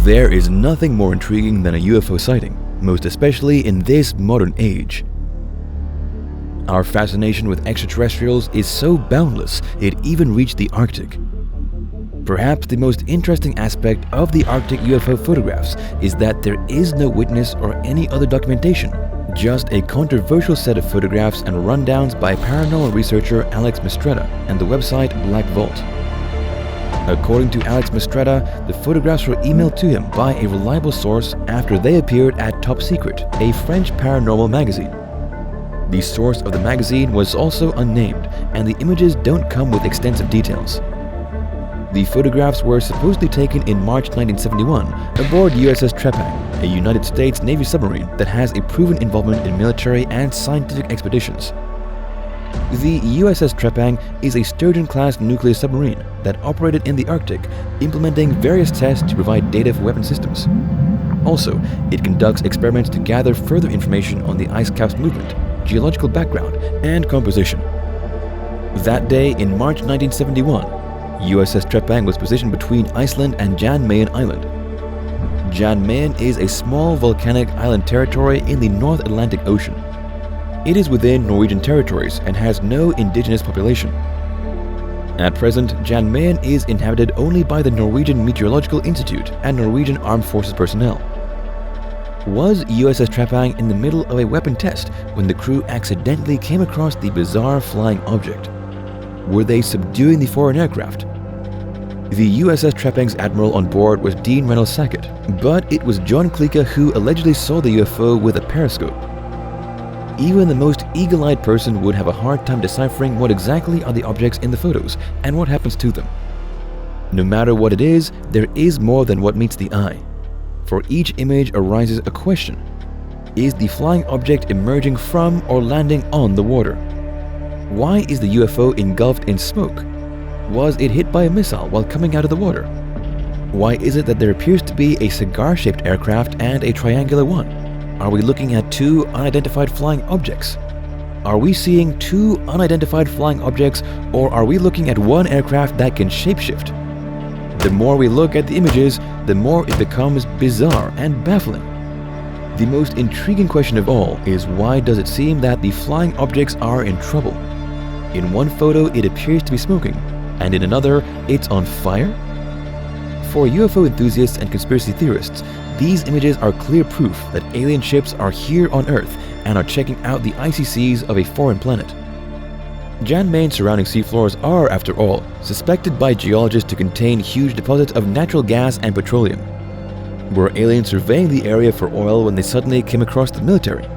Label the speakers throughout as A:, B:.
A: There is nothing more intriguing than a UFO sighting, most especially in this modern age. Our fascination with extraterrestrials is so boundless, it even reached the Arctic. Perhaps the most interesting aspect of the Arctic UFO photographs is that there is no witness or any other documentation, just a controversial set of photographs and rundowns by paranormal researcher Alex Mistretta and the website Black Vault. According to Alex Mistretta, the photographs were emailed to him by a reliable source after they appeared at Top Secret, a French paranormal magazine. The source of the magazine was also unnamed, and the images don't come with extensive details. The photographs were supposedly taken in March 1971 aboard USS Trepang, a United States Navy submarine that has a proven involvement in military and scientific expeditions. The USS Trepang is a Sturgeon-class nuclear submarine that operated in the Arctic, implementing various tests to provide data for weapon systems. Also, it conducts experiments to gather further information on the ice cap's movement, geological background, and composition. That day in March 1971, USS Trepang was positioned between Iceland and Jan Mayen Island. Jan Mayen is a small volcanic island territory in the North Atlantic Ocean. It is within Norwegian territories and has no indigenous population. At present, Jan Mayen is inhabited only by the Norwegian Meteorological Institute and Norwegian Armed Forces personnel. Was USS Trepang in the middle of a weapon test when the crew accidentally came across the bizarre flying object? Were they subduing the foreign aircraft? The USS Trepang's admiral on board was Dean Reynolds Sackett, but it was John Klika who allegedly saw the UFO with a periscope. Even the most eagle-eyed person would have a hard time deciphering what exactly are the objects in the photos and what happens to them. No matter what it is, there is more than what meets the eye. For each image arises a question. Is the flying object emerging from or landing on the water? Why is the UFO engulfed in smoke? Was it hit by a missile while coming out of the water? Why is it that there appears to be a cigar-shaped aircraft and a triangular one? Are we looking at two unidentified flying objects? Are we seeing two unidentified flying objects, or are we looking at one aircraft that can shapeshift? The more we look at the images, the more it becomes bizarre and baffling. The most intriguing question of all is, why does it seem that the flying objects are in trouble? In one photo it appears to be smoking, and in another it's on fire? For UFO enthusiasts and conspiracy theorists, these images are clear proof that alien ships are here on Earth and are checking out the icy seas of a foreign planet. Jan Mayen's surrounding seafloors are, after all, suspected by geologists to contain huge deposits of natural gas and petroleum. Were aliens surveying the area for oil when they suddenly came across the military?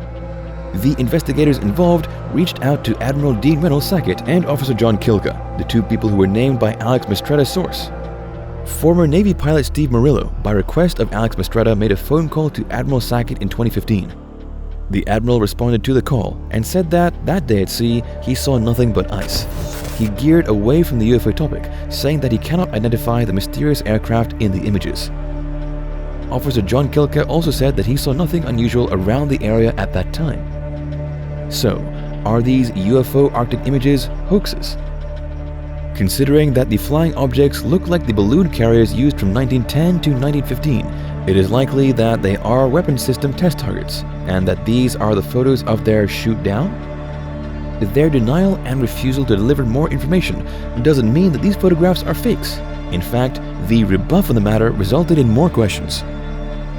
A: The investigators involved reached out to Admiral Dean Reynolds Sackett and Officer John Kilka, the two people who were named by Alex Mistretta's source. Former Navy pilot Steve Murillo, by request of Alex Mistretta, made a phone call to Admiral Sackett in 2015. The Admiral responded to the call and said that day at sea, he saw nothing but ice. He geared away from the UFO topic, saying that he cannot identify the mysterious aircraft in the images. Officer John Kilka also said that he saw nothing unusual around the area at that time. So, are these UFO Arctic images hoaxes? Considering that the flying objects look like the balloon carriers used from 1910 to 1915, it is likely that they are weapon system test targets, and that these are the photos of their shoot-down? Their denial and refusal to deliver more information doesn't mean that these photographs are fakes. In fact, the rebuff of the matter resulted in more questions.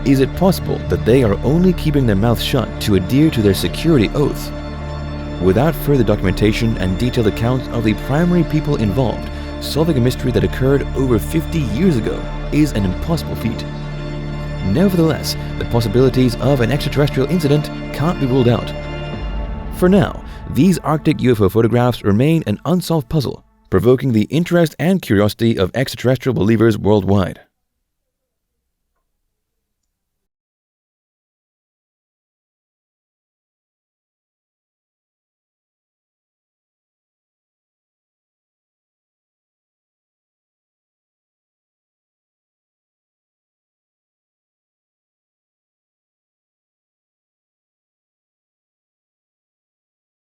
A: Is it possible that they are only keeping their mouths shut to adhere to their security oath? Without further documentation and detailed accounts of the primary people involved, solving a mystery that occurred over 50 years ago is an impossible feat. Nevertheless, the possibilities of an extraterrestrial incident can't be ruled out. For now, these Arctic UFO photographs remain an unsolved puzzle, provoking the interest and curiosity of extraterrestrial believers worldwide.